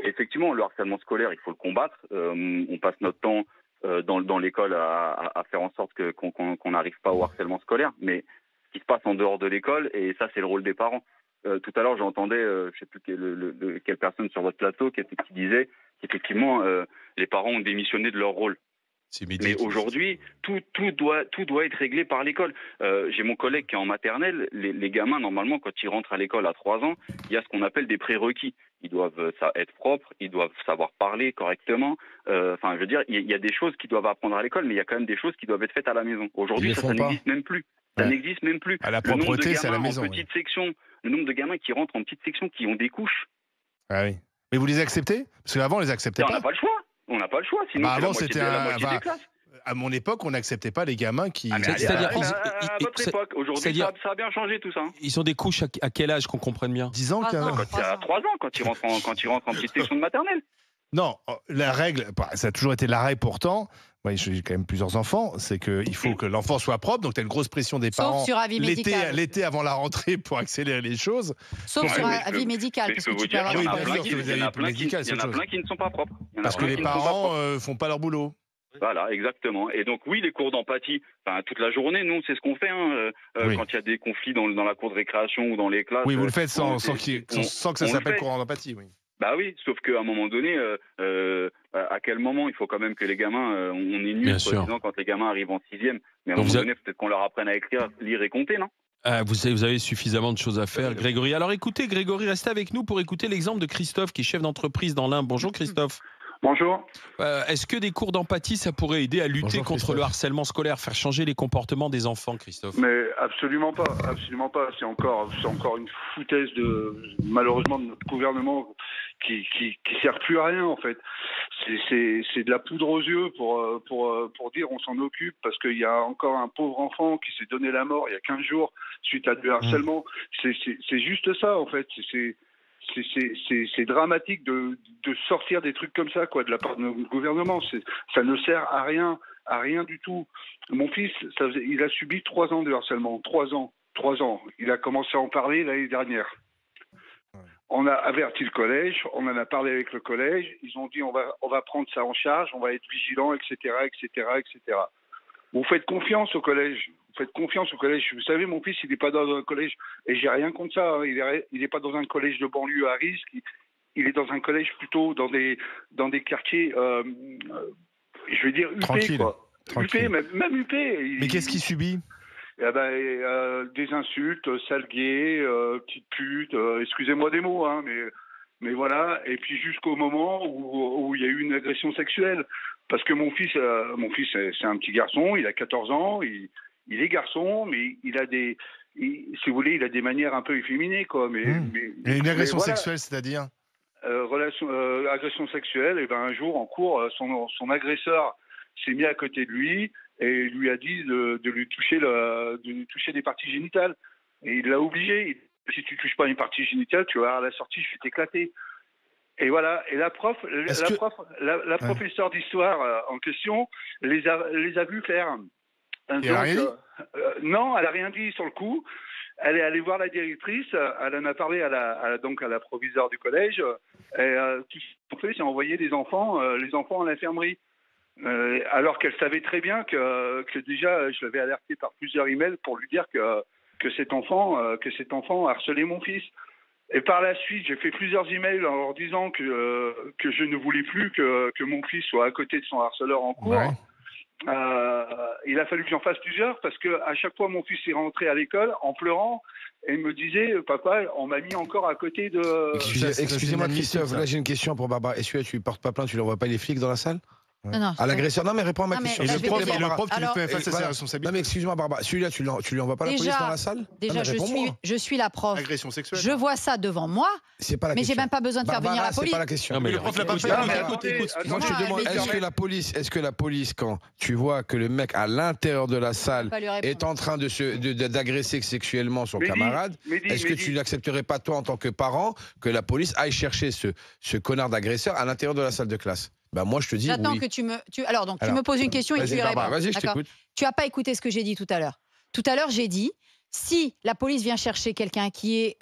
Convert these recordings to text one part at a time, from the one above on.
Effectivement, le harcèlement scolaire, il faut le combattre. On passe notre temps dans l'école à faire en sorte qu'on n'arrive pas au harcèlement scolaire, mais ce qui se passe en dehors de l'école, et ça, c'est le rôle des parents. Tout à l'heure, j'entendais, je ne sais plus quelle personne sur votre plateau qui disait qu'effectivement, les parents ont démissionné de leur rôle. Mais aujourd'hui, tout doit être réglé par l'école. J'ai mon collègue qui est en maternelle. Les gamins, normalement, quand ils rentrent à l'école à 3 ans, il y a ce qu'on appelle des prérequis. Ils doivent être propres, ils doivent savoir parler correctement. Enfin, je veux dire, il y a des choses qu'ils doivent apprendre à l'école, mais il y a quand même des choses qui doivent être faites à la maison. Aujourd'hui, ça n'existe même plus. Ça n'existe même plus. À la propreté, c'est à la maison. Le nombre de gamins qui rentrent en petite section, qui ont des couches. Ah oui. Mais vous les acceptez? Parce qu'avant, on les acceptait pas. On n'a pas le choix. On n'a pas le choix. Sinon, avant, c'était la moitié des classes. À mon époque, on n'acceptait pas les gamins qui. À votre époque, aujourd'hui, ça a bien changé tout ça. Ils ont des couches à quel âge, qu'on comprenne bien? 10 ans, 15 ans. Il y a 3 ans, quand ils rentrent en petite section de maternelle. Non, la règle, ça a toujours été la règle pourtant. Moi, j'ai quand même plusieurs enfants. C'est qu'il faut que l'enfant soit propre. Donc, tu as une grosse pression des parents. Sauf sur avis médical. L'été avant la rentrée pour accélérer les choses. Sauf sur avis médical. Parce que tu peux avoir il y en a plein qui ne sont pas propres. Parce que les parents font pas leur boulot. Voilà, exactement. Et donc oui, les cours d'empathie, toute la journée, nous, c'est ce qu'on fait quand il y a des conflits dans la cour de récréation ou dans les classes. Oui, vous le faites sans que ça s'appelle cours d'empathie, oui. Bah oui, sauf qu'à un moment donné, à quel moment il faut quand même que les gamins, on est nuls, quand les gamins arrivent en 6e, mais à un moment donné, peut-être qu'on leur apprenne à écrire, lire et compter, non? Vous avez suffisamment de choses à faire, Grégory. Alors écoutez, Grégory, restez avec nous pour écouter l'exemple de Christophe, qui est chef d'entreprise dans l'Ain. Bonjour Christophe. Bonjour. Est-ce que des cours d'empathie, ça pourrait aider à lutter contre le harcèlement scolaire, faire changer les comportements des enfants, Christophe? Mais absolument pas, absolument pas. C'est encore une foutaise malheureusement de notre gouvernement qui sert plus à rien en fait. C'est de la poudre aux yeux pour dire on s'en occupe parce qu'il y a encore un pauvre enfant qui s'est donné la mort il y a 15 jours suite à du harcèlement. C'est juste ça en fait. C'est dramatique de sortir des trucs comme ça, quoi, de la part de notre gouvernement. Ça ne sert à rien du tout. Mon fils, il a subi 3 ans de harcèlement. 3 ans. Il a commencé à en parler l'année dernière. On a averti le collège, on en a parlé avec le collège. Ils ont dit on va prendre ça en charge, on va être vigilant, etc., etc., etc. Vous faites confiance au collège. Vous savez, mon fils, il n'est pas dans un collège, et j'ai rien contre ça. Il n'est pas dans un collège de banlieue à risque. Il est dans un collège plutôt dans des quartiers, je vais dire, tranquille, quoi. Tranquille. Même UP. Mais qu'est-ce qu'il subit? Des insultes, sale gay, petite pute, excusez-moi des mots, hein, mais voilà. Et puis jusqu'au moment où il y a eu une agression sexuelle. Parce que mon fils, c'est un petit garçon, il a 14 ans, il est garçon, mais il a si vous voulez, il a des manières un peu efféminées, quoi. Et une agression sexuelle, c'est-à-dire agression sexuelle. Et un jour en cours, son agresseur s'est mis à côté de lui et lui a dit de lui toucher des parties génitales. Et il l'a obligé. Si tu touches pas une partie génitale, tu vas à la sortie, je vais t'éclater. Et voilà. Et la professeure d'histoire en question les a vus faire. Elle a rien dit? Non, elle a rien dit sur le coup. Elle est allée voir la directrice. Elle en a parlé à la proviseure du collège. Et tout ce qu'on fait, c'est envoyer les enfants à l'infirmerie. Alors qu'elle savait très bien que déjà, je l'avais alerté par plusieurs emails pour lui dire que cet enfant harcelait mon fils. Et par la suite, j'ai fait plusieurs emails en leur disant que je ne voulais plus que mon fils soit à côté de son harceleur en cours. Ouais. Il a fallu que j'en fasse plusieurs parce que à chaque fois mon fils est rentré à l'école en pleurant et il me disait papa, on m'a mis encore à côté de. Excusez-moi Christophe, là j'ai une question pour Barbara. Est-ce que tu portes pas plainte, tu l'envoies pas les flics dans la salle? Non, à l'agresseur. Non, mais réponds à ma question. Et le prof, tu lui fais face à ses responsabilités. Non, mais excuse-moi, Barbara. Celui-là, tu lui envoies pas la police dans la salle? Déjà, je suis la prof. Agression sexuelle. Je vois ça devant moi. C'est pas la mais question. j'ai même pas besoin de faire venir la police. C'est pas la question. Non, mais le prof l'a pas fait. Moi, je te demande, est-ce que la police, quand tu vois que le mec à l'intérieur de la salle est en train d'agresser sexuellement son camarade, est-ce que tu n'accepterais pas, toi, en tant que parent, que la police aille chercher ce connard d'agresseur à l'intérieur de la salle de classe? Moi, je te dis J'attends oui. que tu me poses une question et tu y réponds. Vas-y, je t'écoute. Tu n'as pas écouté ce que j'ai dit tout à l'heure. Tout à l'heure, j'ai dit, si la police vient chercher quelqu'un qui est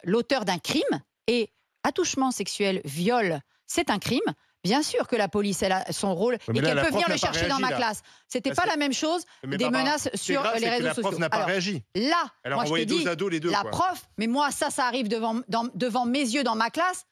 l'auteur d'un crime et attouchement sexuel, viol, c'est un crime. Bien sûr que la police, elle a son rôle et qu'elle peut venir le chercher dans ma classe. C'était pas la même chose des menaces sur les réseaux sociaux. La prof n'a pas réagi. Là, elle a moi je te dis, la prof, mais moi ça arrive devant mes yeux dans ma classe,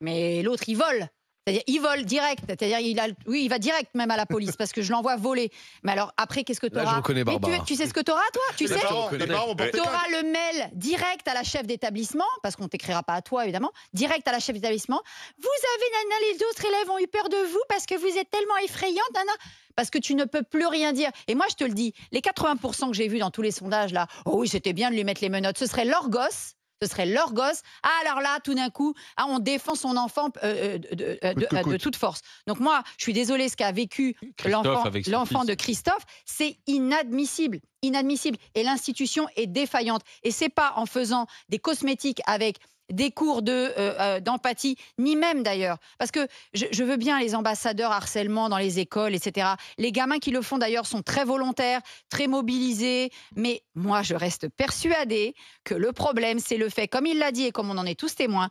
mais l'autre il vole. C'est-à-dire, il vole direct. C'est-à-dire, il va direct même à la police parce que je l'envoie voler. Mais alors, après, qu'est-ce que tu auras? Là, je reconnais Barbara. Tu sais ce que tu auras, toi? Tu sais? Tu auras le mail direct à la chef d'établissement, parce qu'on ne t'écrira pas à toi, évidemment, direct à la chef d'établissement. Vous avez, nana, les autres élèves ont eu peur de vous parce que vous êtes tellement effrayante, nana. Parce que tu ne peux plus rien dire. Et moi, je te le dis, les 80% que j'ai vus dans tous les sondages, là, oh oui, c'était bien de lui mettre les menottes. Ce serait leur gosse. Ce serait leur gosse. Ah, alors là, tout d'un coup, on défend son enfant de toute force. Donc moi, je suis désolée, ce qu'a vécu l'enfant de Christophe, c'est inadmissible. Inadmissible. Et l'institution est défaillante. Et c'est pas en faisant des cosmétiques avec des cours d'empathie, ni même d'ailleurs. Parce que je veux bien les ambassadeurs harcèlement dans les écoles, etc. Les gamins qui le font d'ailleurs sont très volontaires, très mobilisés. Mais moi, je reste persuadée que le problème, c'est le fait, comme il l'a dit et comme on en est tous témoins,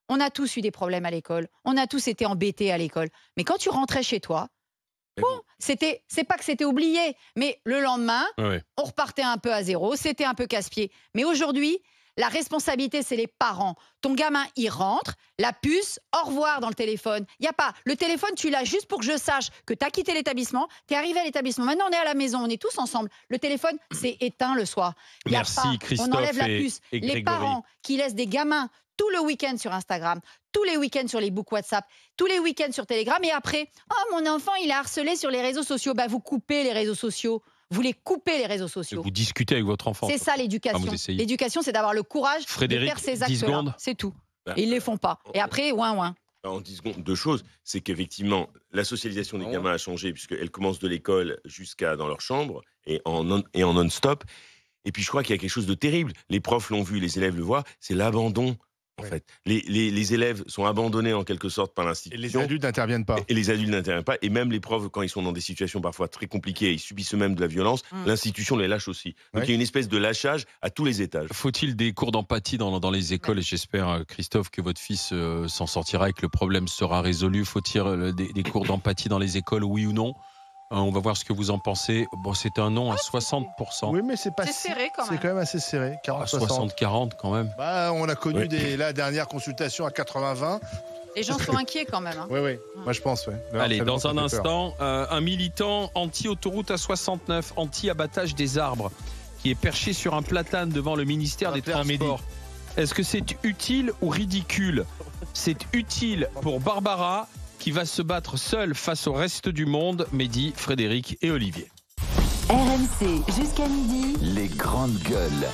on a tous eu des problèmes à l'école, on a tous été embêtés à l'école. Mais quand tu rentrais chez toi, bon, c'est pas que c'était oublié, mais le lendemain, on repartait un peu à zéro, c'était un peu casse-pied. Mais aujourd'hui, la responsabilité, c'est les parents. Ton gamin, il rentre, la puce, au revoir dans le téléphone. Il n'y a pas. Le téléphone, tu l'as juste pour que je sache que tu as quitté l'établissement, tu es arrivé à l'établissement. Maintenant, on est à la maison, on est tous ensemble. Le téléphone, c'est éteint le soir. Merci, Christophe. On enlève la puce. Et les parents qui laissent des gamins tout le week-end sur Instagram, tous les week-ends sur les books WhatsApp, tous les week-ends sur Telegram, et après, oh, mon enfant, il est harcelé sur les réseaux sociaux. Bah, vous coupez les réseaux sociaux. Vous les coupez, les réseaux sociaux. Vous discutez avec votre enfant. C'est ça l'éducation. L'éducation, c'est d'avoir le courage de faire ces actes-là. C'est tout. Et ils ne les font pas. Et après, ouin. En 10 secondes, deux choses. C'est qu'effectivement, la socialisation des gamins a changé puisqu'elle commence de l'école jusqu'à dans leur chambre et en non-stop. Et puis, je crois qu'il y a quelque chose de terrible. Les profs l'ont vu, les élèves le voient, c'est l'abandon. En fait, les élèves sont abandonnés en quelque sorte par l'institution. Et les adultes n'interviennent pas. Et les adultes n'interviennent pas. Et même les profs, quand ils sont dans des situations parfois très compliquées, ils subissent eux-mêmes de la violence, l'institution les lâche aussi. Donc il y a une espèce de lâchage à tous les étages. Faut-il des cours d'empathie dans les écoles? Et j'espère, Christophe, que votre fils s'en sortira et que le problème sera résolu. Faut-il des cours d'empathie dans les écoles, oui ou non? On va voir ce que vous en pensez. Bon, c'est un non à 60%. Oui, mais c'est pas serré quand même. C'est quand même assez serré. 60-40 quand même. Bah, on a connu la dernière consultation à 80-20. Les gens sont inquiets quand même. Hein. Oui. Moi, je pense, Allez, dans un instant, un militant anti-autoroute à 69, anti-abattage des arbres, qui est perché sur un platane devant le ministère des Transports. Est-ce que c'est utile ou ridicule? C'est utile pour Barbara, qui va se battre seule face au reste du monde. Mehdi, Frédéric et Olivier. RMC, jusqu'à midi. Les grandes gueules.